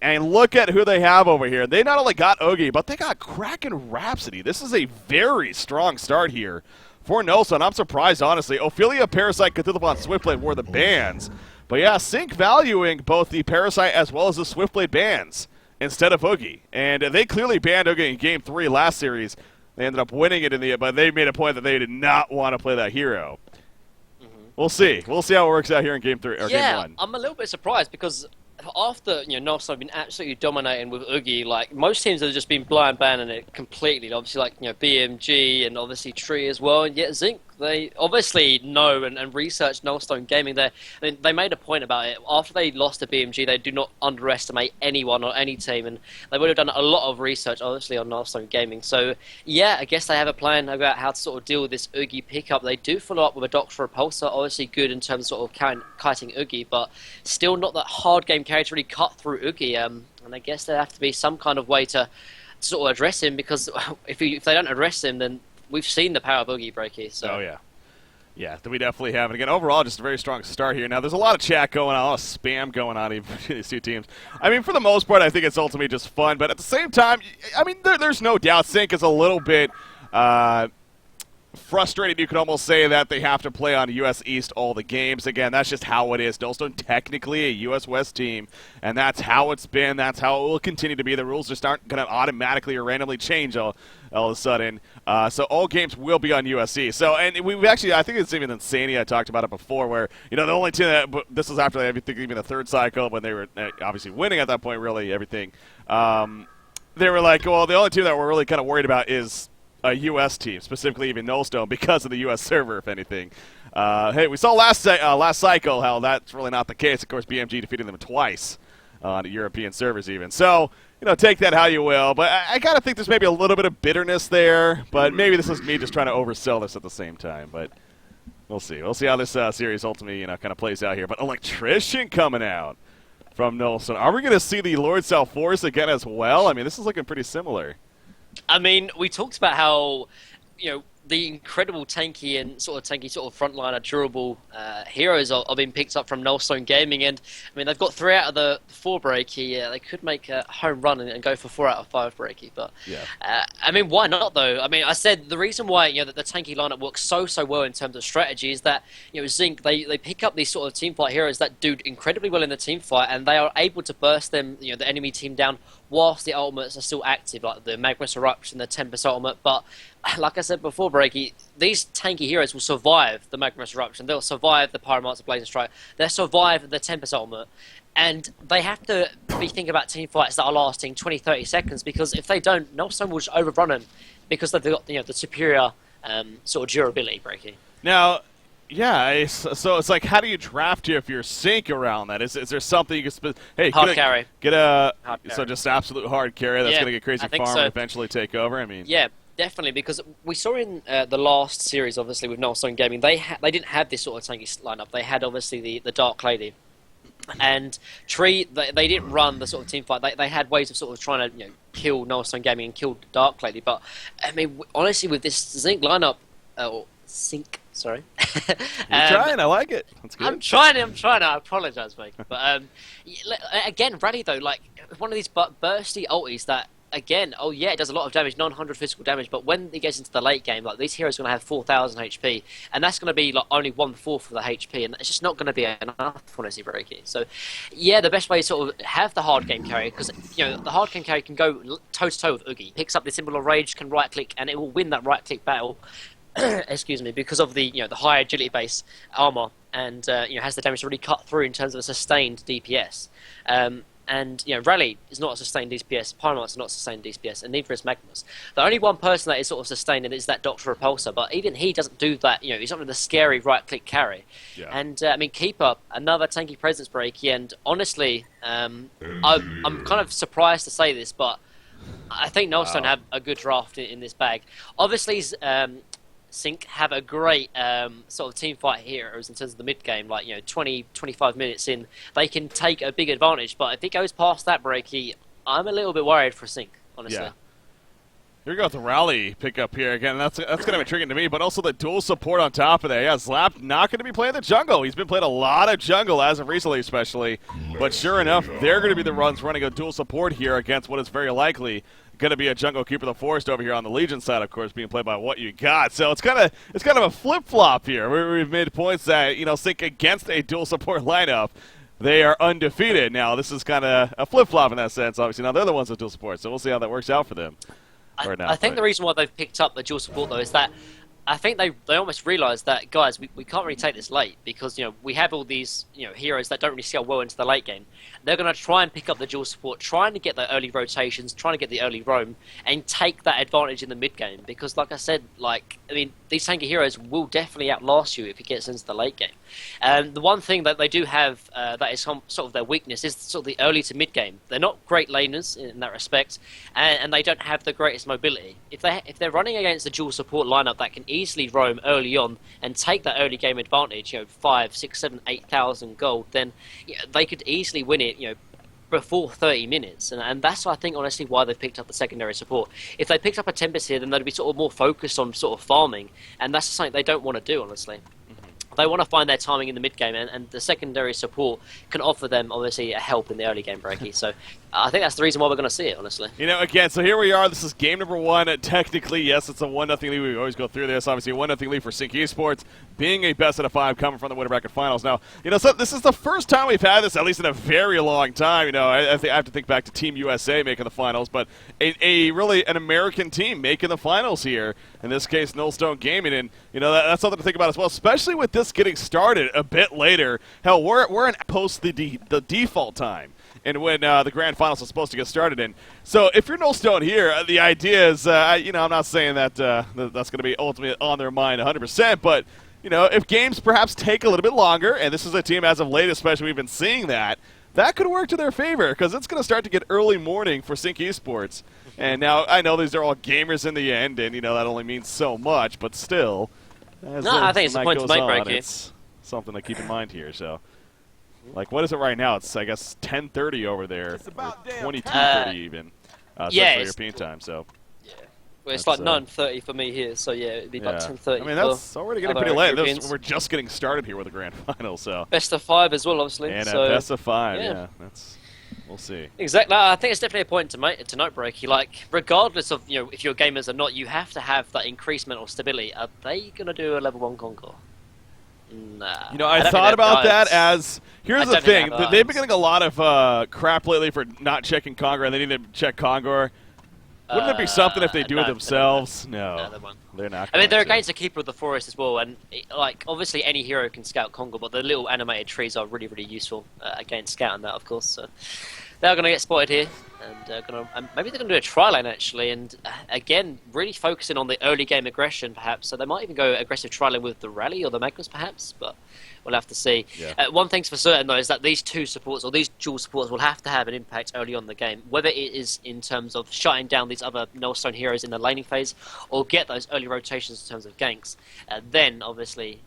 And look at who they have over here. They not only got Oogie, but they got Kraken Rhapsody. This is a very strong start here for Nullstone. I'm surprised, honestly. Ophelia, Parasite, Cthulhu, Swiftblade were the bans. But yeah, Sync valuing both the Parasite as well as the Swiftblade bans instead of Oogie. And they clearly banned Oogie in Game 3 last series. They ended up winning it in the end, but they made a point that they did not want to play that hero. We'll see. We'll see how it works out here in Game 3 or Game 1. I'm a little bit surprised because after Nullstone have been absolutely dominating with Oogie, like most teams have just been blind banning it completely. Obviously, like BMG and obviously Tree as well, and yet Zinc, they obviously know and research Nullstone Gaming. They made a point about it after they lost to BMG. They do not underestimate anyone or any team, and they would have done a lot of research, obviously, on Nullstone Gaming. So yeah, I guess they have a plan about how to sort of deal with this Oogie pickup. They do follow up with a Doctor Repulsor, obviously good in terms of kiting Oogie, but still not that hard game carry to really cut through Oogie. And I guess there have to be some kind of way to sort of address him, because if they don't address him, then we've seen the power of Oogie Breaky. So. Oh, yeah. Yeah, we definitely have. And again, overall, just a very strong start here. Now, there's a lot of chat going on, a lot of spam going on even between these two teams. I mean, for the most part, I think it's ultimately just fun. But at the same time, I mean, there's no doubt Sync is a little bit frustrated. You could almost say that they have to play on US East all the games. Again, that's just how it is. Nullstone technically a US West team, and that's how it's been. That's how it will continue to be. The rules just aren't going to automatically or randomly change all of a sudden. So all games will be on USC. So, and we've actually, I think it's even Insania, I talked about it before, where, the only team that, this was after everything, even the third cycle, when they were obviously winning at that point, really, everything. They were like, well, the only team that we're really kind of worried about is a U.S. team, specifically even Nullstone, because of the U.S. server, if anything. Hey, we saw last cycle how that's really not the case. Of course, BMG defeated them twice on European servers even. So, take that how you will. But I got to think there's maybe a little bit of bitterness there, but maybe this is me just trying to oversell this at the same time. But we'll see. We'll see how this series ultimately, kind of plays out here. But Electrician coming out from Nullstone. Are we going to see the Lord South Force again as well? I mean, this is looking pretty similar. I mean, we talked about how, the incredible tanky and sort of frontliner durable heroes are being picked up from Nullstone Gaming, and I mean they've got 3 out of the 4 breaky. They could make a home run and go for 4 out of 5 breaky, but yeah. I mean, why not though? I mean, I said the reason why the tanky lineup works so well in terms of strategy is that Zinc they pick up these sort of team fight heroes that do incredibly well in the team fight, and they are able to burst them the enemy team down whilst the ultimates are still active, like the Magmus Eruption, the Tempest ultimate. But like I said before, Breaky, these tanky heroes will survive the Magmus Eruption. They'll survive the Pyromancer Blazing Strike. They'll survive the Tempest ultimate. And they have to be thinking about team fights that are lasting 20, 30 seconds, because if they don't, Nullstone will just overrun them because they've got the superior sort of durability, Breaky. Now, yeah, so it's like, how do you draft here if you're Sync around that? Is there something you can hard carry. So just absolute hard carry that's going to get crazy farm and eventually take over? I mean, yeah, definitely, because we saw in the last series, obviously, with Nullstone Gaming, they didn't have this sort of tanky lineup. They had, obviously, the Dark Lady. And Tree, they didn't run the sort of team fight. They had ways of sort of trying to kill Nullstone Gaming and kill Dark Lady. But, I mean, honestly, with this Zinc lineup, sorry. You're trying. I like it. That's good. I'm trying. I apologize, mate. But again, Rally though, like one of these bursty ultis that again, it does a lot of damage, 900 physical damage. But when it gets into the late game, like these heroes are going to have 4,000 HP, and that's going to be like only 1/4 of the HP, and it's just not going to be enough, honestly, Breaky. So, yeah, the best way to sort of have the hard game carry, because the hard game carry can go toe to toe with Oogie, picks up the symbol of rage, can right click, and it will win that right click battle. Excuse me, because of the the high agility base armor, and has the damage to really cut through in terms of a sustained DPS. And Rally is not a sustained DPS, Pyromancer is not a sustained DPS, and neither is Magmus. The only one person that is sort of sustained is that Doctor Repulsor, but even he doesn't do that. He's not with the scary right click carry. Yeah. And I mean, Keeper, another tanky presence breaky, and honestly, I'm kind of surprised to say this, but I think Nullstone have a good draft in this bag. Obviously, Sync have a great sort of team fight heroes in terms of the mid game, like 20, 25 minutes in, they can take a big advantage. But if it goes past that, Breaky, I'm a little bit worried for Sync, honestly. Here we go with the rally pickup here again. That's kind of intriguing to me, but also the dual support on top of that. Yeah, Zlap not going to be playing the jungle. He's been playing a lot of jungle as of recently, especially. But sure enough, they're going to be the ones running a dual support here against what is very likely going to be a jungle keeper of the forest over here on the Legion side, of course, being played by What You Got. So it's kind of a flip flop here. We've made points that think against a dual support lineup. They are undefeated. Now this is kind of a flip flop in that sense. Obviously, now they're the ones with dual support, so we'll see how that works out for them. I think the reason why they've picked up the dual support though is that I think they almost realise that, guys, we can't really take this late because we have all these heroes that don't really scale well into the late game. They're going to try and pick up the dual support, trying to get the early rotations, trying to get the early roam, and take that advantage in the mid game. Because, like I said, these tanky heroes will definitely outlast you if it gets into the late game. The one thing that they do have that is sort of their weakness is sort of the early to mid game. They're not great laners in that respect, and they don't have the greatest mobility. If they're running against a dual support lineup that can easily roam early on and take that early game advantage, 5, 6, 7, 8,000 gold, then they could easily win it, before 30 minutes, and that's, I think, honestly, why they've picked up the secondary support. If they picked up a Tempest here, then they'd be sort of more focused on sort of farming, and that's something they don't want to do, honestly. They want to find their timing in the mid game, and the secondary support can offer them, obviously, a help in the early game breaky. So I think that's the reason why we're going to see it, honestly. Again, so here we are. This is game number 1. Technically, yes, it's a 1-0 lead. We always go through this. Obviously, a 1-0 lead for Sync Esports, being a best out of 5 coming from the winter bracket finals. Now, so this is the first time we've had this, at least in a very long time. I have to think back to Team USA making the finals, but really an American team making the finals here. In this case, Nullstone Gaming, and that's something to think about as well, especially with this getting started a bit later. Hell, we're in post the default time, and when the grand finals are supposed to get started in. So if you're Nullstone here, the idea is, I'm not saying that that's going to be ultimately on their mind 100%, but if games perhaps take a little bit longer, and this is a team as of late, especially we've been seeing that could work to their favor because it's going to start to get early morning for Sync Esports. And now I know these are all gamers in the end, and that only means so much, but still. I think it's a point to make, Breaky. It's something to keep in mind here. So, what is it right now? It's, I guess, 10:30 over there, 22:30 even. Yeah, European time. So. Yeah. Well, it's like 9:30 for me here, so yeah, it'd be about 10:30. I mean, that's already getting pretty late. We're just getting started here with the grand final, so. Best of 5 as well, obviously. And so, best of 5, yeah. We'll see. Exactly. I think it's definitely a point to note, Breaky. Regardless of if you're gamers or not, you have to have that increased mental stability. Are they gonna do a level 1 Conquer? Nah. I thought about that as here's the thing. They've been getting a lot of crap lately for not checking Conquer, and they need to check Conquer. Wouldn't it be something if they do it themselves? No, they're not. I mean, they're against a Keeper of the Forest as well, and obviously any hero can scout Congo, but the little animated trees are really, really useful against scouting that, of course. So they're going to get spotted here, and maybe they're going to do a tri lane actually, and again, really focusing on the early game aggression, perhaps. So they might even go aggressive tri lane with the Rally or the Magnus, perhaps, but. We'll have to see. Yeah. One thing's for certain, though, is that these two supports, or these dual supports, will have to have an impact early on in the game. Whether it is in terms of shutting down these other Nullstone heroes in the laning phase, or get those early rotations in terms of ganks, then, obviously,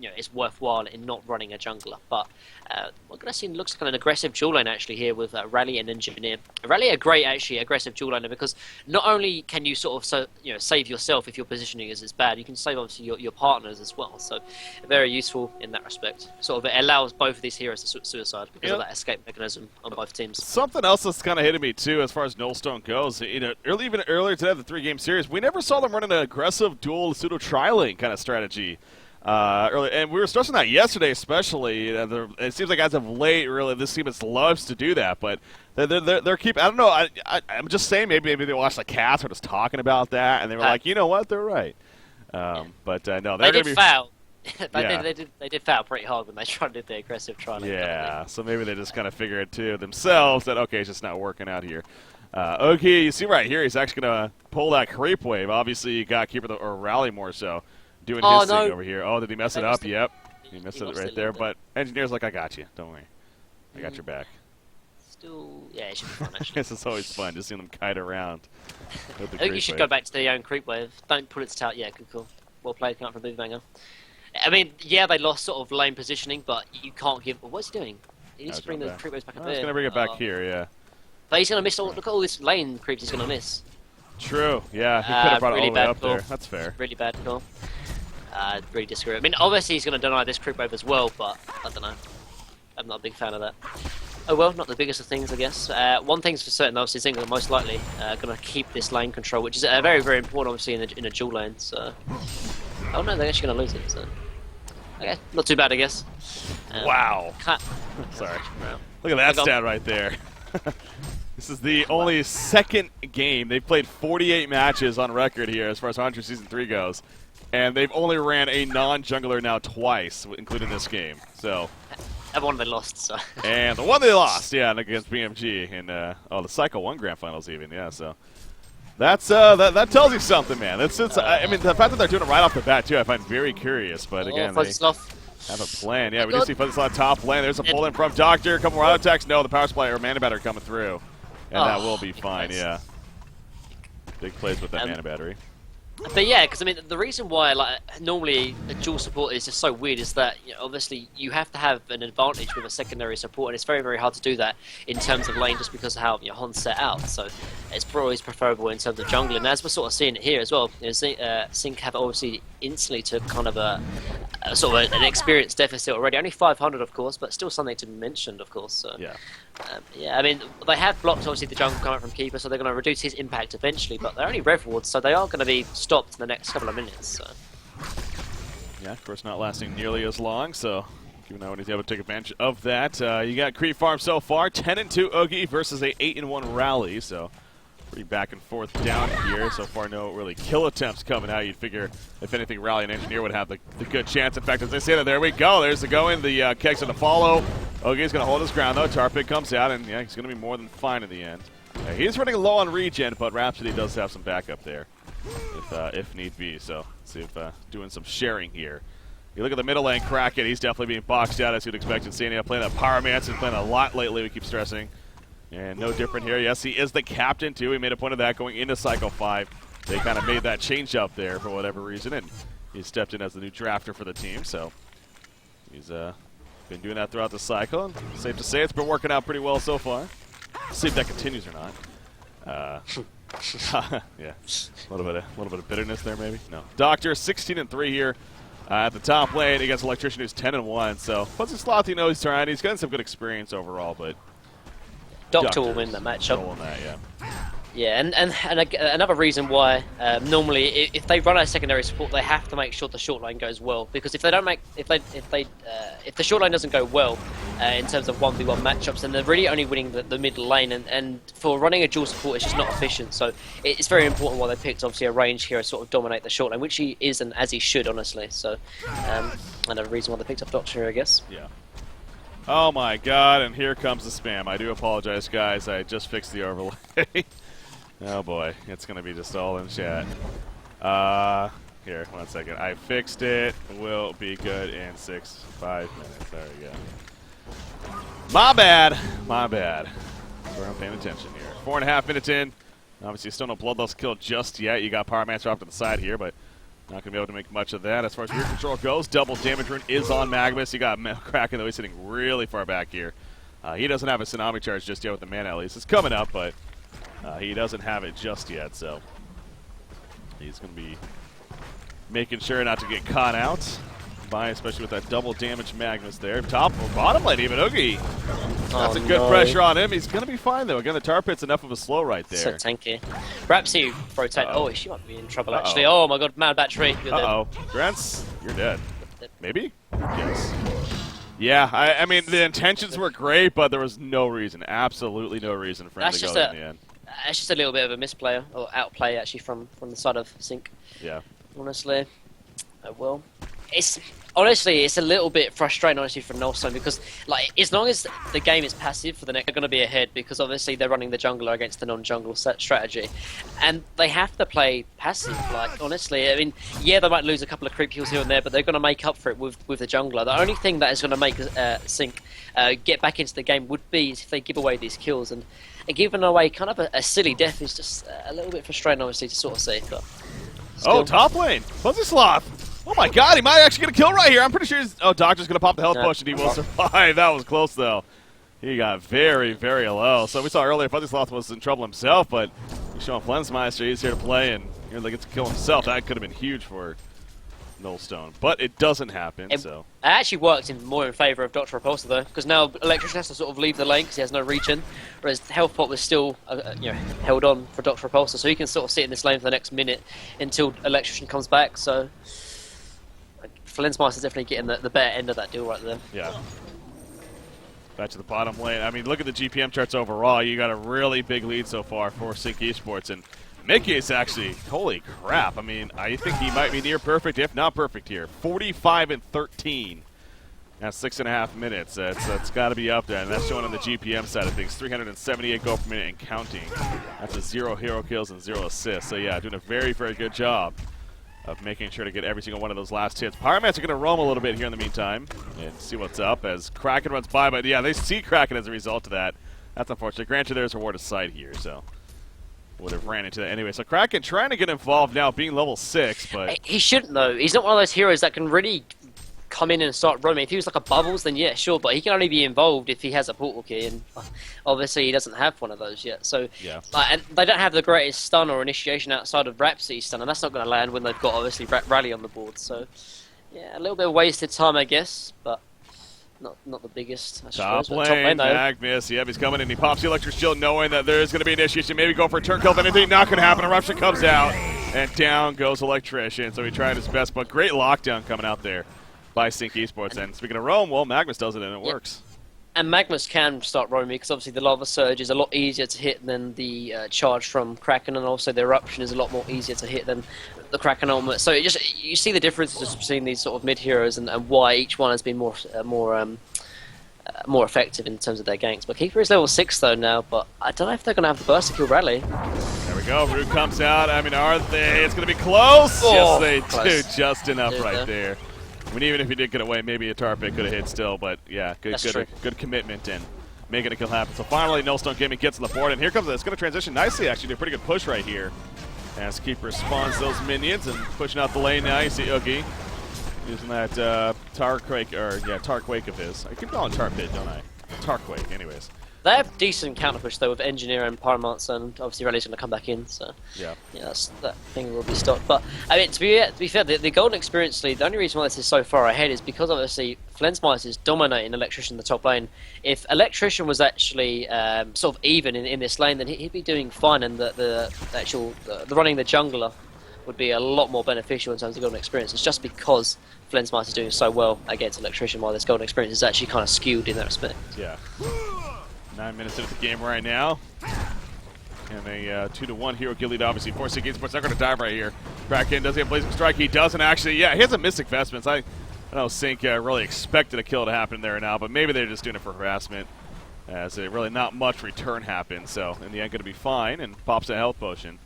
it's worthwhile in not running a jungler. But we're going to see looks like an aggressive dual lane, actually, here with Rally and Engineer. Rally a great, actually, aggressive dual laner, because not only can you sort of save yourself if your positioning is bad, you can save, obviously, your partners as well. So very useful in that respect. Sort of it allows both of these heroes to suicide because of that escape mechanism on both teams. Something else that's kind of hitting me, too, as far as Nullstone goes, even earlier today, the 3-game series, we never saw them running an aggressive dual pseudo tri-lane kind of strategy. Early, and we were stressing that yesterday, especially. It seems like as of late, really, this team loves to do that. But they're keeping. I don't know. I'm just saying, maybe they watched the Cats were just talking about that, and they were like, you know what, they're right. But no, they did foul. Yeah. They did foul pretty hard when they tried to do the aggressive try. Yeah, so maybe they just kind of figured to themselves that okay, it's just not working out here. Okay, you see right here, he's actually gonna pull that creep wave. Obviously, you got keeper or Rally more so. Doing his thing over here. Oh, did he mess it up? Yep. He missed it right there. But Engineer's like, I got you. Don't worry. I got your back. Still, yeah, it should be fun, actually. This is always fun, just seeing them kite around. I think you should go back to their own creep wave. Don't put it to tail. Yeah, cool. Well played, come up from Boobanger. I mean, yeah, they lost sort of lane positioning, but you can't give... What's he doing? He needs to bring the creep waves back up there. He's going to bring it back here, yeah. But he's going to miss all... Look at all this lane creeps he's going to miss. True. Yeah, he could have brought really it all the way bad up call. there. That's fair. Really bad call. Really disagree. I mean, obviously he's going to deny this creep wave as well, but I don't know. I'm not a big fan of that. Oh well, not the biggest of things, I guess. One thing's for certain, obviously, Zing are most likely going to keep this lane control, which is very, very important, obviously, in a dual lane. So, oh no, they're actually going to lose it. So, okay, not too bad, I guess. Wow. Sorry. Look at that stat right there. This is the only second game. They've played 48 matches on record here as far as 100 Season 3 goes. And they've only ran a non-jungler now twice, including this game. So, and one they lost, so. And the one they lost, yeah, against BMG in the Cycle 1 Grand Finals even, yeah, so. That's, that tells you something, man. I mean, the fact that they're doing it right off the bat, too, I find very curious. But again, they have a plan. Yeah, we do see Fuzzyslot top lane. There's a pull in from Doctor. A couple more auto attacks. No, the power supply or mana battery coming through. And that will be fine, yeah. Big plays with that mana battery. But yeah, because I mean, the reason why normally a dual support is just so weird is that obviously you have to have an advantage with a secondary support, and it's very, very hard to do that in terms of lane just because of how Hon's set out. So it's always preferable in terms of jungling. And as we're sort of seeing it here as well, Sync have obviously instantly took kind of a sort of an experience deficit already. Only 500, of course, but still something to be mentioned, of course. So. Yeah. Yeah, I mean, they have blocked, obviously, the jungle coming from Keeper, so they're going to reduce his impact eventually, but they're only rev wards, so they are going to be stopped in the next couple of minutes. So. Yeah, of course, not lasting nearly as long, so keep an eye on he's able to take advantage of that. You got Creep Farm so far, 10-2 Oogie versus a 8-1 Rally, so pretty back and forth down here. So far, no really kill attempts coming out. You'd figure, if anything, Rally and Engineer would have the good chance. In fact, as they say that, there we go. There's the go-in. The Keg's going to follow. Oogie's going to hold his ground, though. Tarpit comes out, and yeah, he's going to be more than fine in the end. He's running low on regen, but Rhapsody does have some backup there, if need be. So let's see if doing some sharing here. You look at the middle lane, Kraken. He's definitely being boxed out, as you'd expect. And Sania playing that Pyromancer, playing a lot lately. We keep stressing. And no different here. Yes, he is the captain, too. He made a point of that going into Cycle 5. They kind of made that change up there for whatever reason, and he stepped in as the new drafter for the team. So he's been doing that throughout the cycle. And safe to say it's been working out pretty well so far. See if that continues or not. Yeah, a little bit of bitterness there, maybe. No. Doctor 16-3 here at the top lane against Electrician, who's 10-1. So Fuzzyslot, he's trying. He's gotten some good experience overall, but Doctor will win that matchup. Will win that, yeah. Yeah, and another reason why normally if they run a secondary support, they have to make sure the short lane goes well, because if they don't make if the short lane doesn't go well in terms of 1v1 matchups, then they're really only winning the mid lane, and for running a dual support, it's just not efficient. So it's very important why they picked obviously a range hero to sort of dominate the short lane, which he is and as he should, honestly. So another reason why they picked up Doctor here, I guess. Yeah. Oh my God! And here comes the spam. I do apologize, guys. I just fixed the overlay. Oh boy, it's gonna be just all in chat. Here, 1 second. I fixed it. Will be good in 5 minutes. There we go. My bad. My bad. We're not paying attention here. 4.5 minutes in. Obviously, still no Bloodlust kill just yet. You got Pyromancer off to the side here, but not gonna be able to make much of that. As far as rear control goes, double damage rune is on Magnus. You got Kraken, though he's sitting really far back here. He doesn't have a Tsunami charge just yet with the mana, at least. It's coming up, but he doesn't have it just yet, so he's going to be making sure not to get caught out by, especially with that double damage Magnus there. Top or bottom lane even, Oogie. That's a good pressure on him. He's going to be fine, though. Again, the Tar Pit's enough of a slow right there. So tanky. Rhapsody rotate. Oh, she might be in trouble, actually. Oh, my God, mad battery. Uh-oh. Grants, you're dead. Maybe? Yes. Yeah, I mean, the intentions were great, but there was no reason, absolutely no reason for him to go in the end. It's just a little bit of a misplay, or outplay, actually, from the side of Sync. Yeah. Honestly. Well, honestly, it's a little bit frustrating, honestly, for Nullstone, because, like, as long as the game is passive for the next, they're going to be ahead, because obviously they're running the jungler against the non-jungle strategy, and they have to play passive. Like, honestly, I mean, yeah, they might lose a couple of creep kills here and there, but they're going to make up for it with the jungler. The only thing that is going to make Sync get back into the game would be if they give away these kills, and giving away kind of a silly death is just a little bit frustrating, obviously, to sort of see. But oh, top lane, Fuzzyslot. Oh my God, he might actually get a kill right here. I'm pretty sure Doctor's going to pop the health potion. He will survive. That was close, though. He got very, very low. So we saw earlier Fuzzyslot was in trouble himself, but Showing Flensmeister, he's here to play, and here they get to kill himself. That could have been huge for Nullstone, but it doesn't happen. So it actually works more in favour of Dr. Repulsor though, because now Electrician has to sort of leave the lane because he has no reach in, whereas Health Pot was still held on for Dr. Repulsor, so he can sort of sit in this lane for the next minute until Electrician comes back. So Flensmeister's definitely getting the better end of that deal right there. Yeah. Back to the bottom lane. I mean, look at the GPM charts overall. You got a really big lead so far for Sync Esports, and Mickey is actually, holy crap. I mean, I think he might be near perfect, if not perfect here. 45 and 13 at 6.5 minutes. It's got to be up there, and that's showing on the GPM side of things. 378 gold per minute and counting. That's a 0 hero kills and 0 assists. So yeah, doing a very, very good job of making sure to get every single one of those last hits. Pyromans are going to roam a little bit here in the meantime and see what's up as Kraken runs by, but yeah, they see Kraken as a result of that. That's unfortunate. Granted, there's a reward of sight here, so would have ran into that anyway. So Kraken trying to get involved now, being level 6, but he shouldn't though. He's not one of those heroes that can really come in and start roaming. If he was like a Bubbles, then yeah, sure, but he can only be involved if he has a portal key, and obviously he doesn't have one of those yet. So yeah, and they don't have the greatest stun or initiation outside of Rhapsody stun, and that's not going to land when they've got obviously Rally on the board. So yeah, a little bit of wasted time, I guess, but not the biggest. Top lane, Magnus. Yep, he's coming in. He pops the Electric Shield knowing that there is going to be initiation. Maybe go for a turn kill. If anything, not going to happen. Eruption comes out, and down goes Electrician. So he tried his best, but great lockdown coming out there by Sync Esports. And speaking of roam, well, Magnus does it, and it works. And Magnus can start roaming because obviously the Lava Surge is a lot easier to hit than the charge from Kraken, and also the Eruption is a lot more easier to hit than the Kraken ultimate. So you see the differences between these sort of mid heroes and why each one has been more effective in terms of their ganks. But Keeper is level 6 though now, but I don't know if they're going to have the burst to kill Rally. There we go. Root comes out. I mean, are they? It's going to be close. Oh, yes, they close. do. Just enough right there. I mean, even if he did get away, maybe a tar pit could have hit still, but yeah, good commitment and making a kill happen. So finally, Nullstone Gaming gets on the board, and here comes it's going to transition nicely, actually, to a pretty good push right here. As Keeper spawns those minions and pushing out the lane now. You see Oogie using that Tarquake of his. I keep calling Tar Pit, don't I? Tarquake, anyways. They have decent counter push though with Engineer and Pyromancer, and obviously Rally's going to come back in, so yeah, that thing will be stopped. But I mean, to be fair, the Golden Experience lead, the only reason why this is so far ahead is because obviously Flensmeister is dominating Electrician in the top lane. If Electrician was actually sort of even in this lane, then he'd be doing fine, and the running the jungler would be a lot more beneficial in terms of Golden Experience. It's just because Flensmeister is doing so well against Electrician, while this Golden Experience is actually kind of skewed in that respect. Yeah. 9 minutes into the game right now. And a 2-1 hero kill lead, obviously, for Sync Esports. Not going to dive right here. Kraken, does he have Blazing Strike? He doesn't actually. Yeah, he has a Mystic Vestments. I don't know if Sync really expected a kill to happen there now, but maybe they're just doing it for harassment, as really not much return happens. So in the end, going to be fine, and pops a health potion.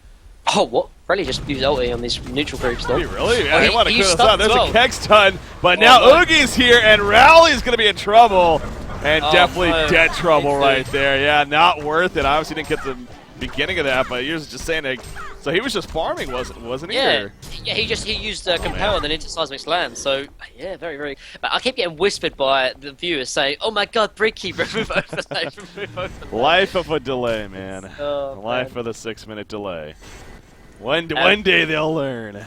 Oh, what? Rally just used ulti on these neutral groups, though. Did he really? Yeah, he want to clear this out. There's well. a Keg stun, but now Oogie's here, and Rally's going to be in trouble. And definitely dead trouble right there. Yeah, not worth it. Obviously didn't get the beginning of that, but he was just saying, so he was just farming, wasn't he? Yeah, yeah. He used Compel and then into Seismic Slam. So yeah, very, very. But I keep getting whispered by the viewers saying, "Oh my God, Bricky, remove overlay, remove overlay." Life of a delay, man. Oh, Life of the 6-minute delay. One day they'll learn.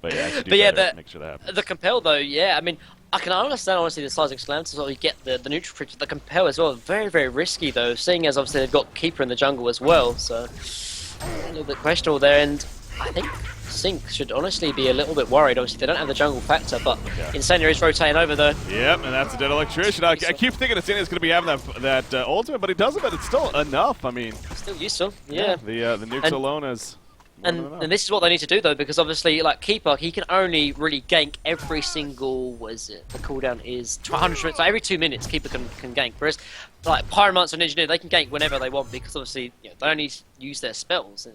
But yeah, make sure that happens. The Compel though, yeah. I mean, I can understand honestly the Seismic Slam to sort of get the neutral creature. The Compel as well, very, very risky though, seeing as obviously they've got Keeper in the jungle as well, so a little bit questionable there. And I think Sync should honestly be a little bit worried. Obviously they don't have the jungle factor, but Insania is rotating over though. Yep, and that's a dead Electrician. I keep thinking Insania's going to be having that ultimate, but he doesn't. But it's still enough. I mean, still useful. Yeah. The nukes alone is. And this is what they need to do though, because obviously, like Keeper, he can only really gank every single. What is it? The cooldown is 100 minutes. So every 2 minutes, Keeper can gank. Whereas, like Pyromancer and Engineer, they can gank whenever they want because obviously they only use their spells,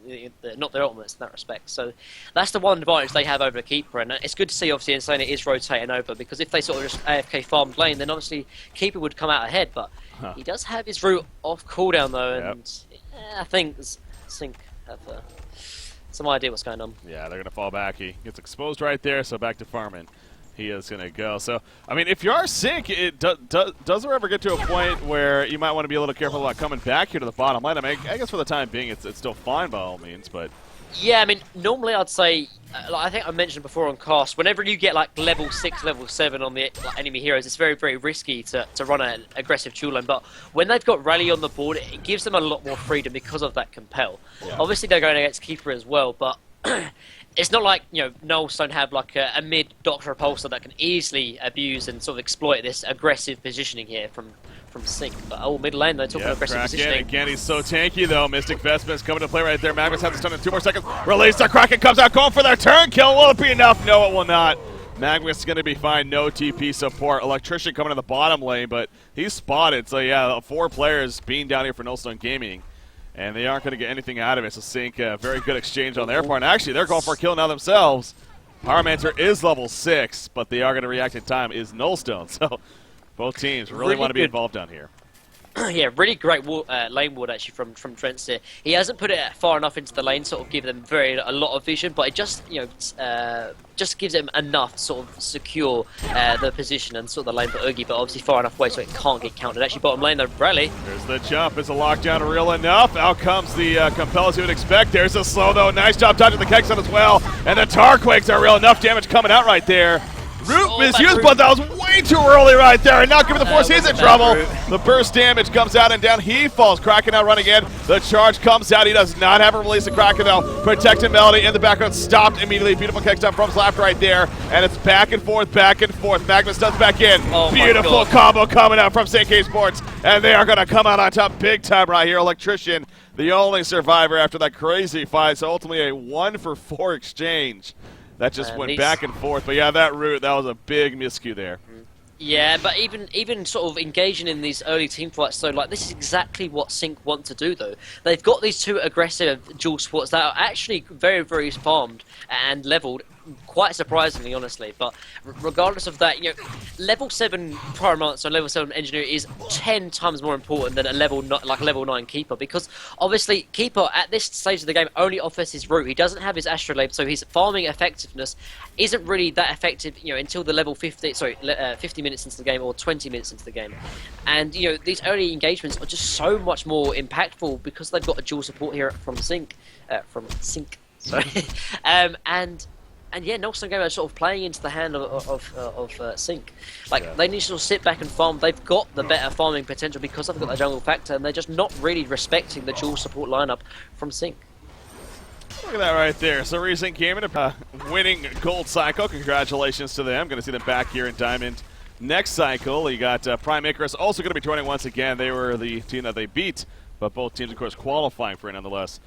not their ultimates in that respect. So that's the one advantage they have over the Keeper, and it's good to see obviously Insania is rotating over, because if they sort of just AFK farmed lane, then obviously Keeper would come out ahead. But he does have his root off cooldown though, and I think Sync have some idea what's going on. Yeah, they're going to fall back. He gets exposed right there, so back to farming. he is going to go. So, I mean, if you are Sync, does there ever get to a point where you might want to be a little careful about coming back here to the bottom line? I mean, I guess for the time being, it's still fine by all means, but... Yeah, I mean, normally I'd say, like I think I mentioned before on cast, whenever you get like level 6, level 7 on the enemy heroes, it's very, very risky to run an aggressive dual lane. But when they've got Rally on the board, it gives them a lot more freedom because of that compel. Yeah. Obviously, they're going against Keeper as well, but it's not like, you know, Knowles don't have like a mid Doctor Repulsor that can easily abuse and sort of exploit this aggressive positioning here from Sync. But mid lane, they're talking aggressive positioning. Again, he's so tanky though. Mystic Vestment's coming to play right there. Magnus has the stun in 2 more seconds. Release the Kraken comes out, going for their turn kill. Will it be enough? No, it will not. Magnus is going to be fine. No TP support. Electrician coming in the bottom lane, but he's spotted. So yeah, 4 players being down here for Nullstone Gaming. And they aren't going to get anything out of it. So Sync, very good exchange on their part. And actually, they're going for a kill now themselves. Pyromancer is level 6, but they are going to react in time is Nullstone. So both teams really want to be involved down here. Yeah, really great lane ward actually from Trent's here. He hasn't put it far enough into the lane, sort of give them a lot of vision, but it just just gives him enough to sort of secure the position and sort of the lane for Oogie, but obviously far enough away so it can't get counted. Actually, bottom lane though, Rally. There's the jump. Is a lockdown real enough? Out comes the compel as you would expect. There's a slow though. Nice job dodging the Kexon as well, and the Tarquakes are real. Enough damage coming out right there. Root misused, but that was way too early right there. And now given the force, he's in trouble. The burst damage comes out and down. He falls. Kraken now running in. The charge comes out. He does not have a release of Kraken though. Protecting Melody in the background. Stopped immediately. Beautiful kick down from Slapped right there. And it's back and forth, back and forth. Magnus does back in. Beautiful combo coming out from St. K Sports. And they are going to come out on top big time right here. Electrician, the only survivor after that crazy fight. So ultimately a 1-for-4 exchange. That just went back and forth. But yeah, that route, that was a big miscue there. Yeah, but even sort of engaging in these early team fights, so like this is exactly what Sync want to do though. They've got these 2 aggressive dual supports that are actually very, very farmed and leveled, quite surprisingly, honestly. But regardless of that, you know, level 7 Pyromancer and level 7 Engineer is 10 times more important than a level 9 Keeper, because obviously Keeper at this stage of the game only offers his root. He doesn't have his Astrolabe, so his farming effectiveness isn't really that effective, you know, until the level 50 minutes into the game or 20 minutes into the game. And you know, these early engagements are just so much more impactful because they've got a dual support here from Sync, sorry. And yeah, Nullstone Gaming are sort of playing into the hand of Sync. Like, they need to sort of sit back and farm. They've got the better farming potential because they've got the jungle factor, and they're just not really respecting the dual support lineup from Sync. Look at that right there. So Resync Gaming winning Gold Cycle. Congratulations to them. Going to see them back here in Diamond next cycle. You got Prime Icarus also going to be joining once again. They were the team that they beat, but both teams, of course, qualifying for it nonetheless.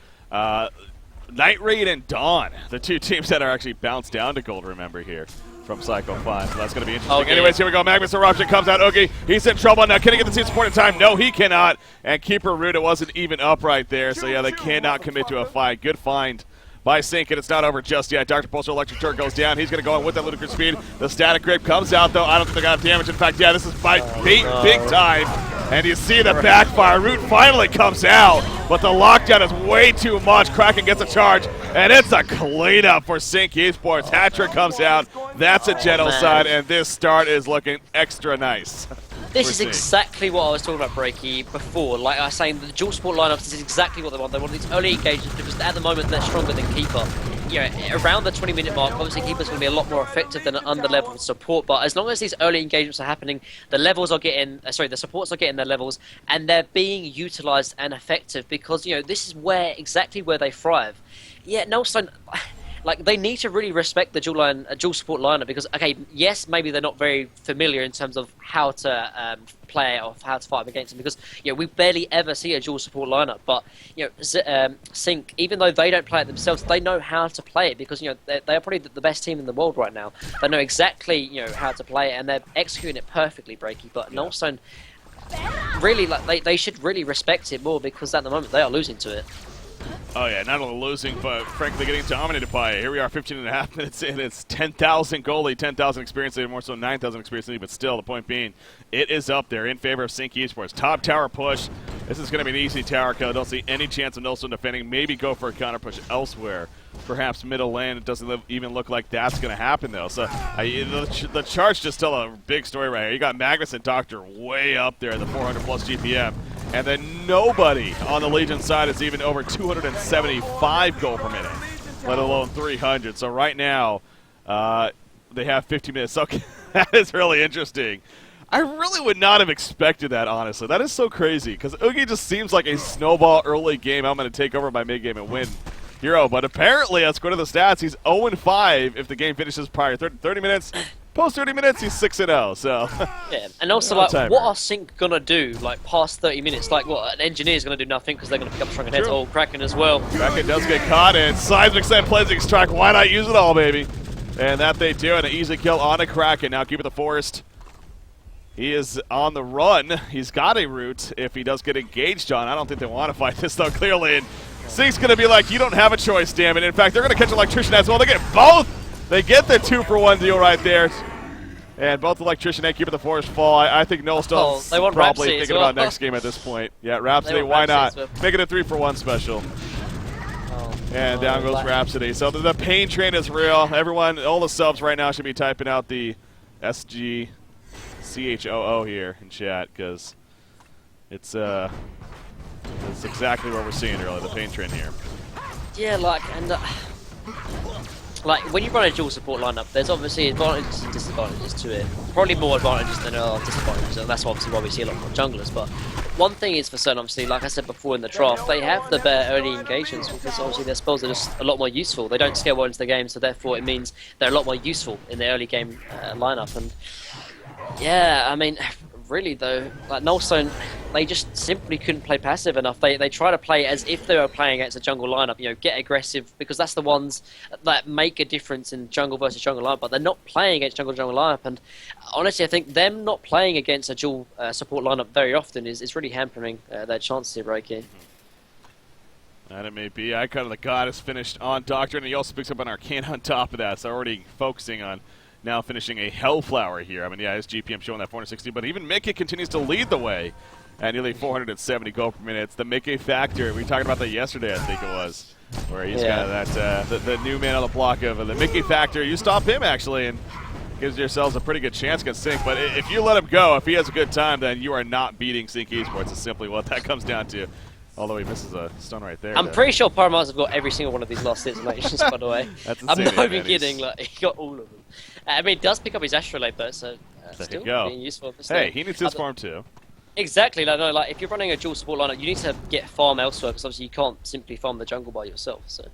Night Raid and Dawn, the 2 teams that are actually bounced down to gold, remember, here from Cycle 5. So that's going to be interesting. Okay. Anyways, here we go. Magnus Eruption comes out. Oogie, he's in trouble now. Can he get the team support in time? No, he cannot. And Keeper Root, it wasn't even up right there. So yeah, they cannot commit to a fight. Good find by Sync, and it's not over just yet. Dr. Pulsar Electric Turret goes down. He's going to go in with that ludicrous speed. The static grip comes out, though. I don't think they got damage. In fact, yeah, this is by bait big time. And you see the backfire. Root finally comes out, but the lockdown is way too much. Kraken gets a charge, and it's a cleanup for Sync Esports. Hat-trick comes out. That's a genocide, and this start is looking extra nice. This is exactly what I was talking about, Breaky, before. Like I was saying, the dual support lineups, this is exactly what they want. They want these early engagements because at the moment they're stronger than Keeper. You know, around the 20-minute mark, obviously Keeper's going to be a lot more effective than an under-leveled support. But as long as these early engagements are happening, the levels are getting, the supports are getting their levels, and they're being utilized and effective because, you know, this is exactly where they thrive. Yeah, Nullstone, like, they need to really respect the dual support lineup because, okay, yes, maybe they're not very familiar in terms of how to play or how to fight against them because, you know, we barely ever see a dual support lineup. But, you know, Sync, even though they don't play it themselves, they know how to play it because, you know, they are probably the best team in the world right now. They know exactly, you know, how to play it and they're executing it perfectly, Breaky. But yeah. Nullstone, really, like, they should really respect it more because at the moment they are losing to it. Oh yeah, not only losing, but frankly getting dominated by it. Here we are 15.5 minutes in. It's 10,000 goal lead, 10,000 experience lead, more so 9,000 experience lead, but still, the point being, it is up there in favor of Sync Esports. Top tower push. This is going to be an easy tower kill. I don't see any chance of Nullstone defending. Maybe go for a counter push elsewhere. Perhaps middle lane. It doesn't even look like that's going to happen, though. So the charts just tell a big story right here. You got Magnus and Doctor way up there, the 400-plus GPM. And then nobody on the Legion side is even over 275 goal per minute, let alone 300. So right now, they have 50 minutes. So that is really interesting. I really would not have expected that, honestly. That is so crazy, because Oogie just seems like a snowball early game. I'm going to take over by mid-game and win hero. But apparently, let's go to the stats. He's 0-5 if the game finishes prior 30 minutes. Post 30 minutes, he's 6-0, so... Yeah, and also, like, what are Sync gonna do, like, past 30 minutes? Like, what, an Engineer's gonna do nothing because they're gonna pick up Shrunken Heads, or Kraken as well. Kraken does get caught, and Seismic Sand Plansing Strike, why not use it all, baby? And that they do, and an easy kill on a Kraken. Now keep it the Forest. He is on the run. He's got a route if he does get engaged on. I don't think they want to fight this, though, clearly. And Sync's gonna be like, you don't have a choice, damn it. In fact, they're gonna catch Electrician as well. They get both! They get the 2-for-1 deal right there. And both Electrician and Keep It the Forest fall. I think Nullstone's probably thinking about next game at this point. Yeah, Rhapsody, why not? Make it a 3-for-1 special. And down goes Rhapsody. So the pain train is real. Everyone, all the subs right now should be typing out the SGCHOO here in chat, because it's exactly what we're seeing earlier, the pain train here. Yeah, like, and like, when you run a dual support lineup, there's obviously advantages and disadvantages to it. Probably more advantages than there are disadvantages, and that's obviously why we see a lot more junglers. But one thing is for certain, obviously, like I said before in the draft, they have the better early engagements because obviously their spells are just a lot more useful. They don't scale well into the game, so therefore it means they're a lot more useful in the early game lineup. And yeah, I mean, really though, like Nullstone, they just simply couldn't play passive enough. They try to play as if they were playing against a jungle lineup, you know, get aggressive, because that's the ones that make a difference in jungle versus jungle lineup, but they're not playing against jungle lineup. And honestly, I think them not playing against a dual support lineup very often is really hampering their chances here, right here. And it may be. Icon of the God is finished on Doctor, and he also picks up an Arcane on top of that, so already focusing on now finishing a Hellflower here. I mean, yeah, his GPM showing that 460, but even Mickey continues to lead the way at nearly 470 goal per minute. It's the Mickey factor. We talked about that yesterday, I think it was, where he's got that the new man on the block of the Mickey factor. You stop him, actually, and gives yourselves a pretty good chance against Sync. But if you let him go, if he has a good time, then you are not beating Sync Esports. It's simply what that comes down to. Although he misses a stun right there. I'm pretty sure Paramount have got every single one of these last explanations, by the way. That's I'm not even kidding. Like, he got all of them. I mean, he does pick up his Astrolabe, though, so still being useful. Hey, he needs his farm too. Exactly. Like, no, like if you're running a dual support lineup, you need to get farm elsewhere, because obviously you can't simply farm the jungle by yourself. So,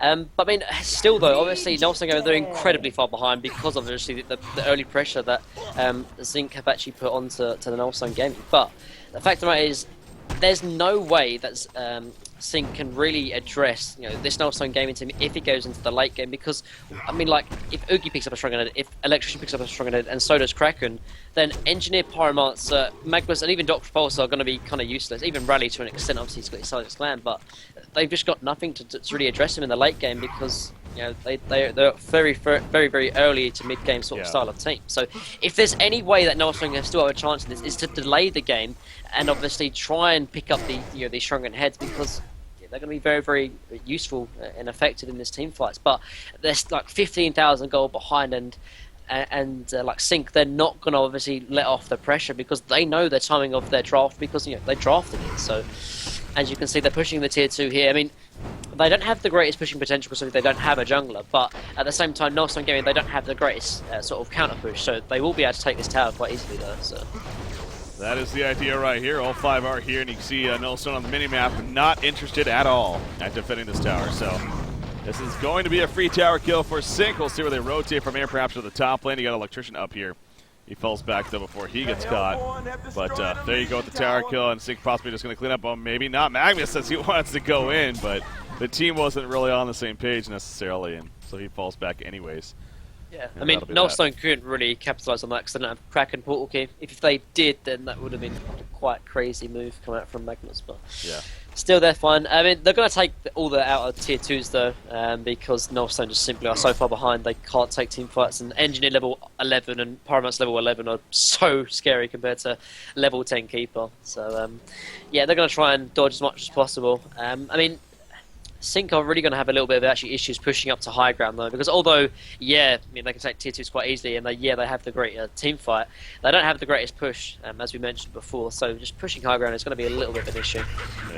but I mean, still though, obviously Nullstone they're incredibly far behind because of obviously the early pressure that Zinc have actually put onto the Nullstone gaming. But the fact of the matter is, there's no way that Sync can really address, you know, this Nullstone gaming team if it goes into the late game, because I mean, like, if Oogie picks up a Shrunken Head, if Electrician picks up a Shrunken Head, and so does Kraken, then Engineer, Pyromancer, Magnus, and even Dr. Pulse are going to be kind of useless. Even Rally to an extent, obviously he's got his Silence Clan, but they've just got nothing to really address him in the late game, because you know they're very early to mid game sort of style of team. So if there's any way that Nullstone can still have a chance in this, is to delay the game and obviously try and pick up these Shrunken Heads, because they're going to be very useful and effective in this team fights. But there's like 15,000 goal behind, and like Sync, they're not going to obviously let off the pressure because they know the timing of their draft, because you know they drafted it. So as you can see, they're pushing the tier 2 here. I mean, they don't have the greatest pushing potential because they don't have a jungler, but at the same time, Nullstone Gaming, they don't have the greatest sort of counter push, so they will be able to take this tower quite easily though. So that is the idea right here. All 5 are here, and you can see Nullstone on the minimap not interested at all at defending this tower. So this is going to be a free tower kill for Sync. We'll see where they rotate from here, perhaps to the top lane. You got Electrician up here. He falls back, though, before he gets caught. But there you go with the tower kill, and Sync possibly just going to clean up. Maybe not. Magnus says he wants to go in, but the team wasn't really on the same page necessarily, and so he falls back anyways. Yeah, I mean, Nullstone couldn't really capitalise on that because they don't have Kraken Portal Key. If they did, then that would have been quite a crazy move coming out from Magnus. But yeah, Still, they're fine. I mean, they're going to take all the out of tier 2s though, because Nullstone just simply are so far behind. They can't take team fights, and Engineer level 11 and Paramount's level 11 are so scary compared to level 10 Keeper. So, yeah, they're going to try and dodge as much as possible. I mean, Sync are really going to have a little bit of actually issues pushing up to high ground though, because although I mean they can take tier 2s quite easily, and they have the great team fight, they don't have the greatest push, as we mentioned before. So just pushing high ground is going to be a little bit of an issue,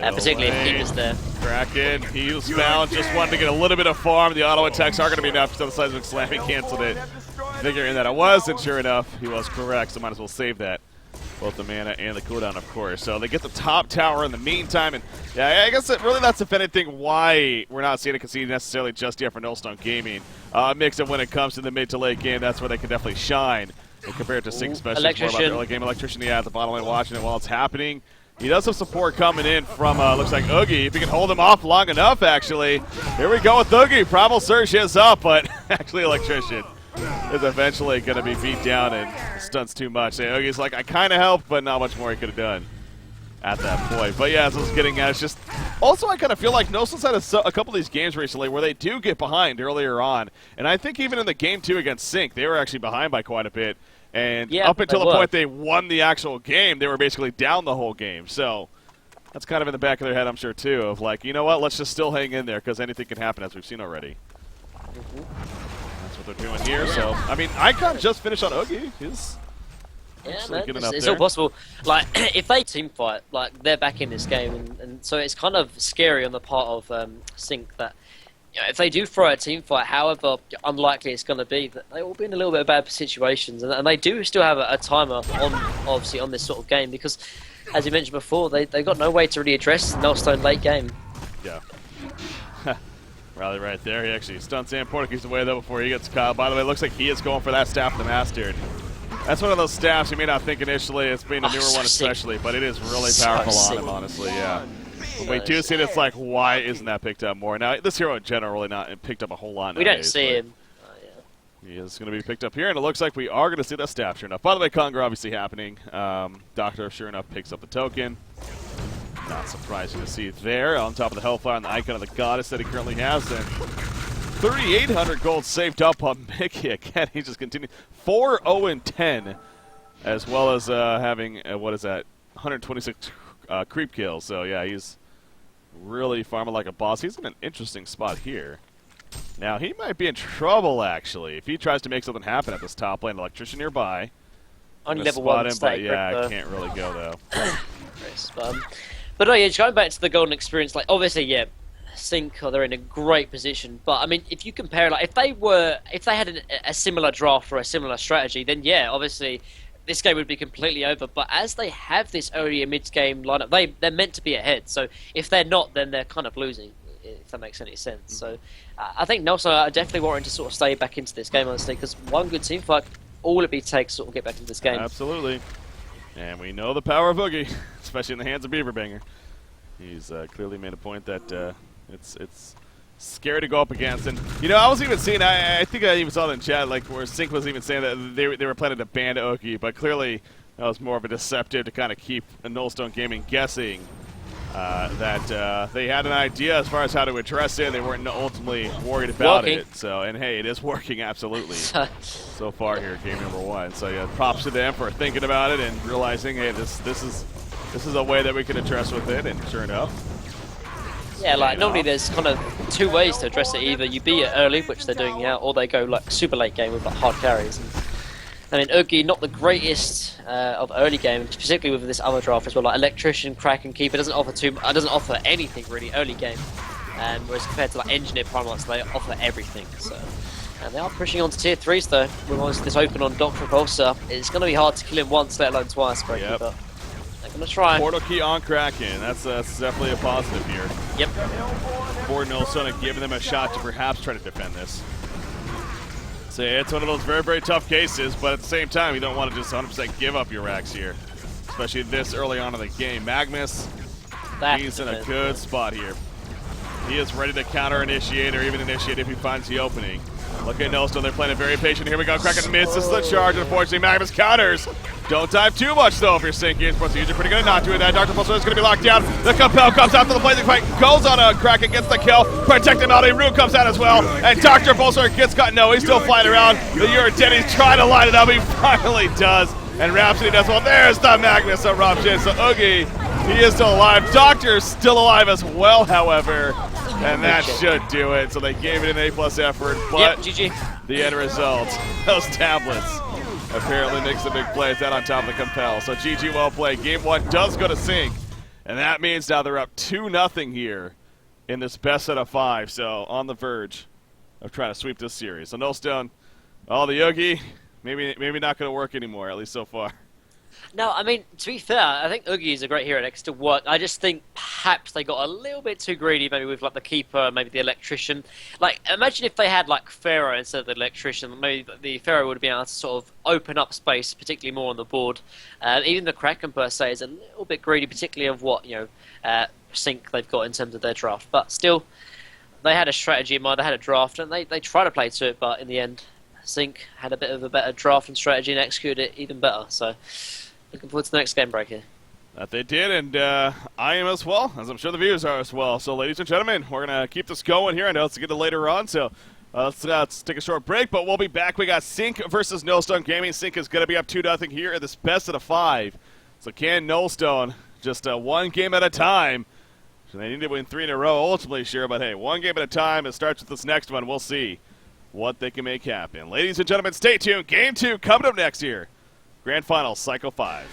particularly if Keeper's there. Kraken, he's bound, just wanted to get a little bit of farm. The auto attacks are going to be enough to the Seismic Slam. He canceled it, figuring that it was, and sure enough, he was correct. So might as well save that. Both the mana and the cooldown, of course. So they get the top tower in the meantime, and yeah, I guess that's if anything why we're not seeing a concede necessarily just yet for Nullstone Gaming. Mix it when it comes to the mid to late game. That's where they can definitely shine. And compared to Sync, especially more about the early game. Electrician, at the bottom lane watching it while it's happening. He does have support coming in from, looks like Oogie. If he can hold him off long enough, actually. Here we go with Oogie. Primal Surge is up, but actually Electrician is eventually going to be beat down and stunts too much. So Oogie's like, I kind of helped, but not much more he could have done at that point. But yeah, as I was getting at, it's just... Also, I kind of feel like Nosa's had a couple of these games recently where they do get behind earlier on. And I think even in the game 2 against Sync, they were actually behind by quite a bit. And up until the point they won the actual game, they were basically down the whole game. So that's kind of in the back of their head, I'm sure, too, of like, you know what, let's just still hang in there because anything can happen, as we've seen already. That's what they're doing here. So, I mean, Icon just finished on Oogie. He's man, it's all possible. Like, if they team fight, like, they're back in this game. And so it's kind of scary on the part of Sync that, if they do throw a team fight, however unlikely it's going to be, that they will be in a little bit of bad situations, and they do still have a timer on, obviously, on this sort of game, because, as you mentioned before, they got no way to really address Nullstone late game. Yeah. Rally right there. He actually stunts and Portuguese away though before he gets caught. By the way, it looks like he is going for that staff of the Mastered. That's one of those staffs you may not think initially it's being a newer one especially, but it is really powerful on him, honestly, yeah. But we do see it, it's like, why isn't that picked up more? Now, this hero in general really not picked up a whole lot nowadays. We don't see him. He is going to be picked up here, and it looks like we are going to see that staff, sure enough. By the way, Conga obviously happening. Doctor, sure enough, picks up the token. Not surprising to see there on top of the Hellfire and the icon of the goddess that he currently has. And 3,800 gold saved up on Mickey again. He just continues 4-0-10, as well as having, what is that, 126 creep kills. So, yeah, he's really farming like a boss. He's in an interesting spot here. Now, he might be in trouble, actually, if he tries to make something happen at this top lane. Electrician nearby. Only level 1 but yeah, can't really go, though. But yeah, just going back to the golden experience, like, obviously, yeah, Sync, they're in a great position. But, I mean, if you compare, like, if they had a similar draft or a similar strategy, then, yeah, obviously, this game would be completely over. But as they have this early and mid-game lineup, they're meant to be ahead. So if they're not, then they're kind of losing, if that makes any sense. So I think Nelson are definitely wanting to sort of stay back into this game, honestly, because one good team fight, all it takes to sort of get back into this game. Absolutely. And we know the power of Oogie, especially in the hands of Beaverbanger. He's clearly made a point that it's scary to go up against. And, you know, I was even seeing, I think I even saw it in chat, like, where Sync was even saying that they were planning to ban Oogie, but clearly that was more of a deceptive to kind of keep Nullstone Gaming guessing that they had an idea as far as how to address it. They weren't ultimately worried about it. So, and hey, it is working absolutely so far here, game number 1. So yeah, props to them for thinking about it and realizing, hey, this is a way that we can address with it. And sure enough, yeah, like normally there's kind of 2 ways to address it. Either you beat it early, which they're doing now, or they go like super late game with like hard carries. And, I mean, Oogie, not the greatest of early game, particularly with this other draft as well. Like Electrician, Kraken, Keeper doesn't offer anything really early game. Whereas compared to like Engineer, Primarchs, they offer everything. So, and they are pushing on to tier 3s though. With obviously this open on Doctor Repulsor, it's going to be hard to kill him once, let alone twice. But they're going to try. Portal key on Kraken. That's definitely a positive here. Yep. For Nullstone, giving them a shot to perhaps try to defend this. So yeah, it's one of those very, very tough cases, but at the same time, you don't want to just 100% give up your racks here, especially this early on in the game. Magnus, he's in a good spot here. He is ready to counter-initiate or even initiate if he finds the opening. Look at Nullstone, they're playing it very patient. Here we go, Kraken misses the charge, unfortunately. Magnus counters. Don't dive too much, though, if you're sinking. Sports usually pretty good at not doing that. Dr. Pulsar is going to be locked down. The Compel comes out to the blazing fight, goes on a Kraken, gets the kill. Protected Melody, Rune comes out as well. And Dr. Pulsar gets got. No, he's still flying around. The Uridenny's trying to line it up. He finally does. And Rhapsody does well. There's the Magnus eruption. So Oogie, he is still alive. Doctor's still alive as well, however. And that should do it. So they gave it an A+ effort. But yep, GG. The end result, those tablets apparently makes a big play. That on top of the Compel. So GG, well played. Game 1 does go to sync. And that means now they're up 2-0 here in this best set of 5. So on the verge of trying to sweep this series. So Nullstone, all the Oogie, maybe not going to work anymore, at least so far. No, I mean, to be fair, I think Oogie is a great hero next to work. I just think perhaps they got a little bit too greedy, maybe with like the Keeper, maybe the Electrician. Like, imagine if they had like Pharaoh instead of the Electrician. Maybe the Pharaoh would have been able to sort of open up space, particularly more on the board. Even the Kraken per se is a little bit greedy, particularly of what sync they've got in terms of their draft. But still, they had a strategy in mind. They had a draft, and they tried to play to it, but in the end, Sync had a bit of a better draft and strategy and executed it even better. So, looking forward to the next game break here. That they did, and I am as well, as I'm sure the viewers are as well. So, ladies and gentlemen, we're going to keep this going here. I know it's getting later on, so let's take a short break, but we'll be back. We got Sync versus Nullstone Gaming. Sync is going to be up 2-0 here in this best of the 5. So, can Nullstone just one game at a time? So they need to win 3 in a row, ultimately, sure, but hey, one game at a time. It starts with this next one. We'll see what they can make happen. Ladies and gentlemen, stay tuned. Game 2 coming up next year. Grand Finals, Cycle 5.